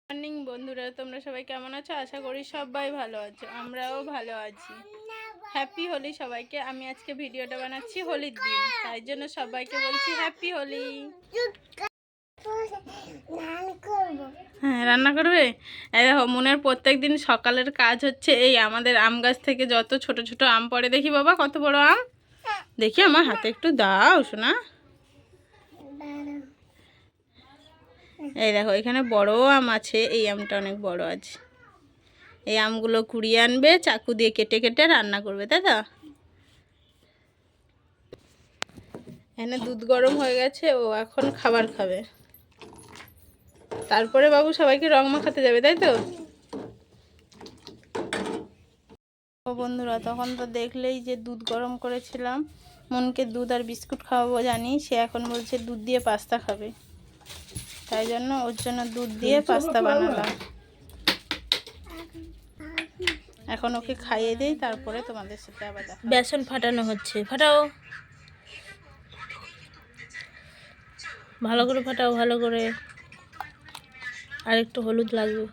Morning বন্ধুরা, তোমরা সবাই কেমন আছো? আশা করি সবাই ভালো আছো, আমরাও ভালো আছি। হ্যাপি হোলি সবাইকে। আমি আজকে ভিডিওটা বানাচ্ছি হোলির দিন, তাই জন্য সবাইকে বলছি হ্যাপি হোলি। হ্যাঁ, রান্না করবে। এই দেখো, মনের প্রত্যেক দিন সকালের কাজ হচ্ছে এই আমাদের আম গাছ থেকে যত ছোট ছোট আম পড়ে, দেখি বাবা কত বড় আম, দেখি আমার হাতে একটু দাও শোনা। এই দেখো, এখানে বড় আম আছে, এই আমটা অনেক বড় আছে। এই আমগুলো কুড়িয়ে আনবে, চাকু দিয়ে কেটে কেটে রান্না করবে, তাই তো? এখানে দুধ গরম হয়ে গেছে, ও এখন খাবার খাবে, তারপরে বাবু সবাইকে রং মাখাতে যাবে, তাই তো? ও বন্ধুরা, তখন তো দেখলেই যে দুধ গরম করেছিলাম, মনকে দুধ আর বিস্কুট খাওয়াবো জানি, সে এখন বলছে দুধ দিয়ে পাস্তা খাবে, তাই জন্য ওর জন্য দুধ দিয়ে পাস্তা বানালাম। এখন ওকে খাইয়ে দেই, তারপরে তোমাদের সাথে আবার দেখা। বেসন ফাটানো হচ্ছে, ফাটাও ভালো করে, ফাটাও ভালো করে। আর একটু হলুদ লাগবে,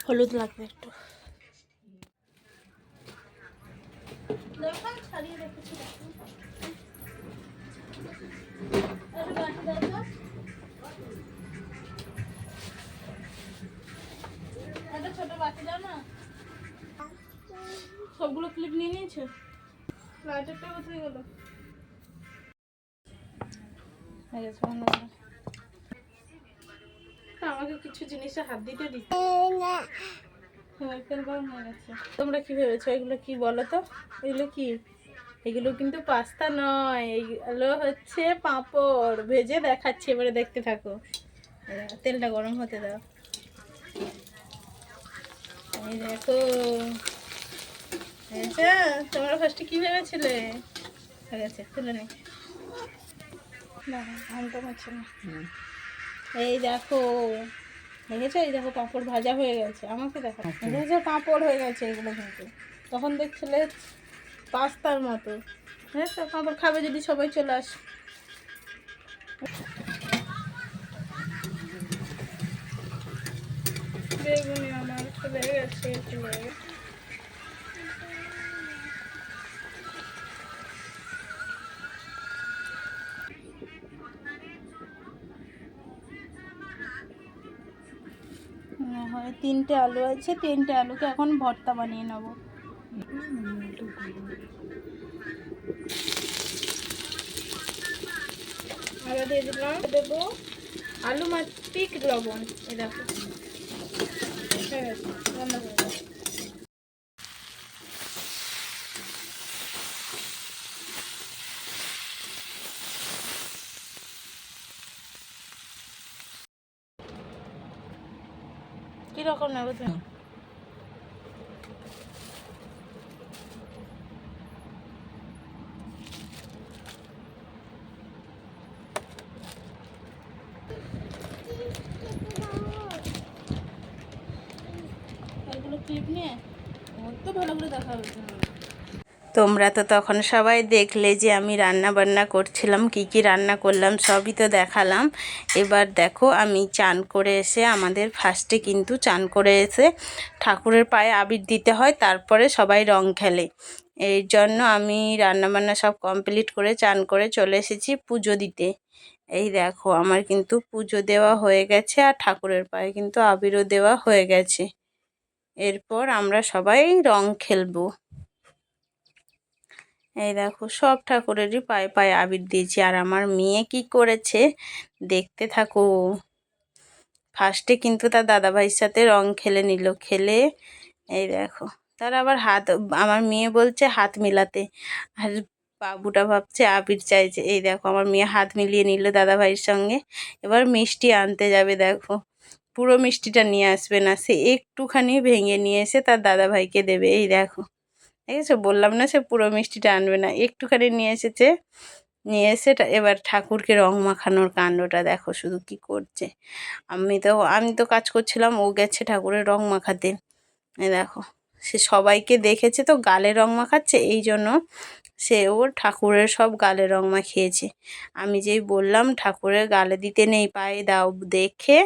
হলুদ লাগবে একটু। ছোট বাটি দাও না। সবগুলো ক্লিপ নিয়ে নিয়েছো? লাইটারটা কোথায় গেল? আমাকে কিছু জিনিসে হাত দিতে দিচ্ছে। তোমরা কি ভেবেছো এগুলো কি বলো তো? এগুলো কি? এগুলো কিন্তু পাস্তা নয়, এগুলো হচ্ছে পাঁপড় ভেজে দেখাচ্ছি, এবারে দেখতে থাকো। তেলটা গরম হতে দাও। এই দেখো, তোমরা ফার্স্টে কি ভেবেছিলে? হয়ে গেছে, তুলে নে। এই দেখো, দেখেছো? এই দেখো পাঁপড় ভাজা হয়ে গেছে, আমাকে দেখো, দেখেছো পাঁপড় হয়ে গেছে এগুলো, কিন্তু তখন দেখছিলে পাস্তার মতো। হ্যাঁ, তো পাঁপড় খাবে যদি সবাই চলে আস। বেগুনি আমার চলে গেছে, চলে গেছে। হয় 3টে আলু আছে, 3টে আলুকে এখন ভর্তা বানিয়ে নেব। আলু দিয়ে দিলাম, দেবো আলু মাত্রিক লবণ। এই দেখো হয়ে গেছে, রান্না হয়ে গেছে। কিরকম নেবো তুমি? এগুলো ক্লিপ নিয়ে তো ভালো করে দেখা হচ্ছে। তোমরা তো তখন সবাই দেখলে যে আমি রান্না বান্না করছিলাম, কি কি রান্না করলাম সবই তো দেখালাম। এবার দেখো, আমি চান করে এসে, আমাদের ফার্স্টে কিন্তু চান করে এসে ঠাকুরের পায়ে আবির দিতে হয়, তারপরে সবাই রং খেলে। এই জন্য আমি রান্না বান্না সব কমপ্লিট করে চান করে চলে এসেছি পুজো দিতে। এই দেখো, আমার কিন্তু পুজো দেওয়া হয়ে গেছে, আর ঠাকুরের পায়ে কিন্তু আবিরও দেওয়া হয়ে গেছে। এরপর আমরা সবাই রং খেলবো। এই দেখো, সব ঠাকুরেরই পায়ে পায়ে আবির দিয়েছি, আর আমার মেয়ে কি করেছে দেখতে থাকো। ফার্স্টে কিন্তু তার দাদাভাইয়ের সাথে রং খেলে নিল, খেলে এই দেখো, তার আবার হাত, আমার মেয়ে বলছে হাত মেলাতে, আর বাবুটা ভাবছে আবির চাইছে। এই দেখো, আমার মেয়ে হাত মিলিয়ে নিল দাদাভাইয়ের সঙ্গে। এবার মিষ্টি আনতে যাবে, দেখো পুরো মিষ্টিটা নিয়ে আসবে না, সে একটুখানি ভেঙে নিয়ে এসে তার দাদাভাইকে দেবে। এই দেখো, ঠিক আছে, বললাম না সে পুরো মিষ্টিটা আনবে না, একটুখানি নিয়ে এসেছে। নিয়ে এসে এবার ঠাকুরকে রং মাখানোর কাণ্ডটা দেখো শুধু কি করছে। আমি তো কাজ করছিলাম, ও গেছে ঠাকুরের রং মাখাতে। এই দেখো, সে সবাইকে দেখেছে তো গালে রং মাখাচ্ছে, এই জন্য সে ওর ঠাকুরের সব গালে রং মাখিয়েছে। আমি যেই বললাম ঠাকুরের গালে দিতে নেই, পায়ে দাও, দেখে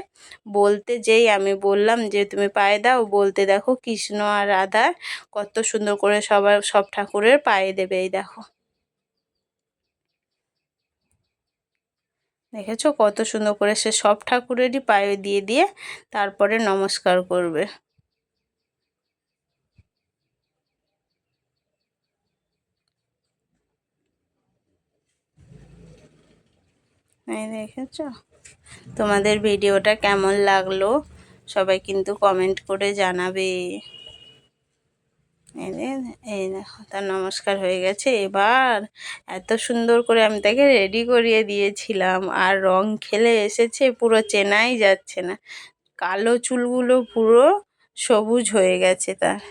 বলতে যেই আমি বললাম যে তুমি পায়ে দাও, বলতে দেখো কৃষ্ণ আর রাধা কত সুন্দর করে সব ঠাকুরের পায়ে দেবে। এই দেখো, দেখেছো কত সুন্দর করে সে সব ঠাকুরেরই পায়ে দিয়ে দিয়ে তারপরে নমস্কার করবে। এই দেখেছো, তোমাদের ভিডিওটা কেমন লাগলো সবাই কিন্তু কমেন্ট করে জানাবে। এই দেখো তার নমস্কার হয়ে গেছে। এবার এত সুন্দর করে আমি তাকে রেডি করিয়ে দিয়েছিলাম, আর রং খেলে এসেছে, পুরো চেনাই যাচ্ছে না, কালো চুলগুলো পুরো সবুজ হয়ে গেছে তার।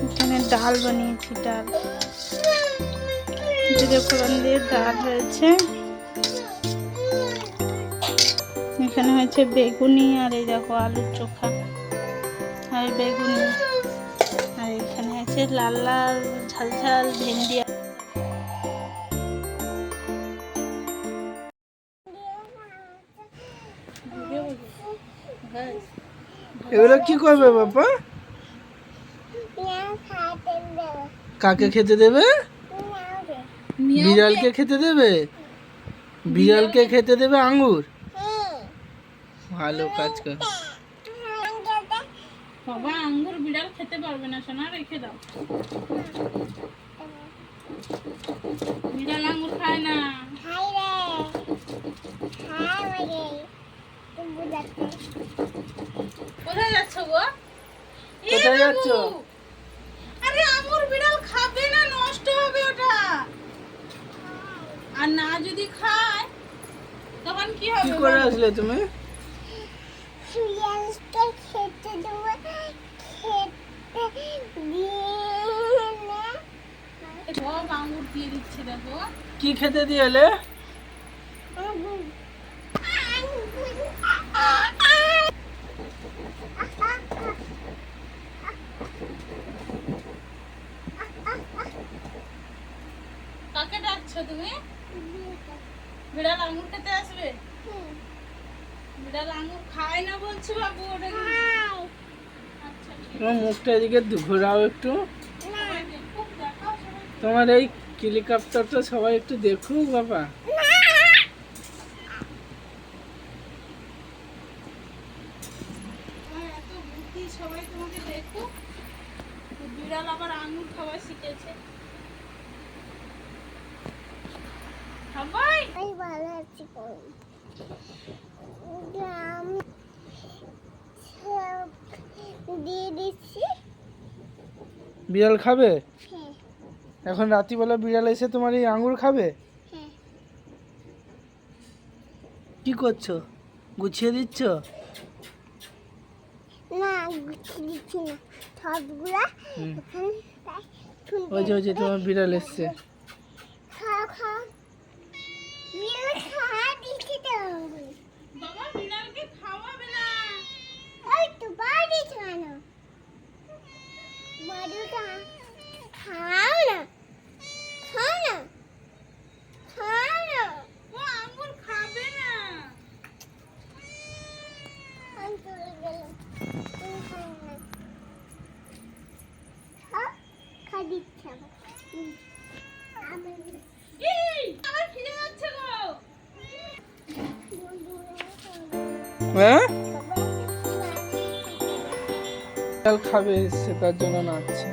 এখানে ডাল বানিয়েছি, ডাল জিরে ফোড়ন দিয়ে ডাল হয়েছে। এখানে হয়েছে বেগুনি, আর এই দেখো আলুর চোখা আর বেগুনি, আর এখানে আছে লাল লাল ঝাল ঝাল ভেন্ডি। এগুলো কি করবে বাবা? কাকে খেতে দেবে? বিড়ালকে খেতে দেবে? বিড়ালকে খেতে দেবে আঙ্গুর? ভালো কাজ কর বাবা। আঙ্গুর বিড়াল খেতে পারবে না, সোনা, রেখে দাও। বিড়াল আঙ্গুর খায় না। কোথায় যাচ্ছ গো? কোথায় যাচ্ছ? আরে আঙ্গুর বিড়াল খাবে না, নষ্ট হবে ওটা। আর না যদি খায় তখন কি হবে? কি করে আসলে তুমি? সব আঙ্গুর দিয়ে দিচ্ছে, দেখো। কি খেতে দিয়ে এলে? কাকে ডাকছো তুমি? বিড়াল আঙ্গুর খেতে আসবে? বিড়াল আঙ্গুর খায় না বলছি বাবু, ওটা আচ্ছা, তোমার মুখটা এদিকে ঘোরাও একটু। তোমার এই হেলিকপ্টারটা সবাই একটু দেখুক বাবা। এত বুদ্ধি, সবাই তোমাকে দেখুক। বিড়াল আবার আঙ্গুর খাওয়া শিখেছে। সবাই ভালো আছি, দিয়ে দিচ্ছি। বিড়াল খাবে? হ্যাঁ এখন রাত্রিবেলা বিড়াল এসে তোমার এই আঙ্গুর খাবে? হ্যাঁ। কি করছো? গুছিয়ে দিচ্ছ? না গুছিয়ে দিচ্ছি না, সবগুলা হুম। ওখানে তাই তুলতে ওই যে তোমার বিড়াল এসছে। খাও খাও বিড়াল খাওয়া দিচ্ছি তো বাবা বিড়ালকে খাওয়াবে না। ওই তো বাড়ি কেন মধুটা খাও না খাও না খাও না ও আঙ্গুর খাবে না। আমি চলে গেলাম তুমি খাও না খাও খা দিচ্ছি আবার আমি এই আমার খিদে পাচ্ছে গো। হ্যাঁ, বিড়াল খাবে এসছে তার জন্য নাচছে।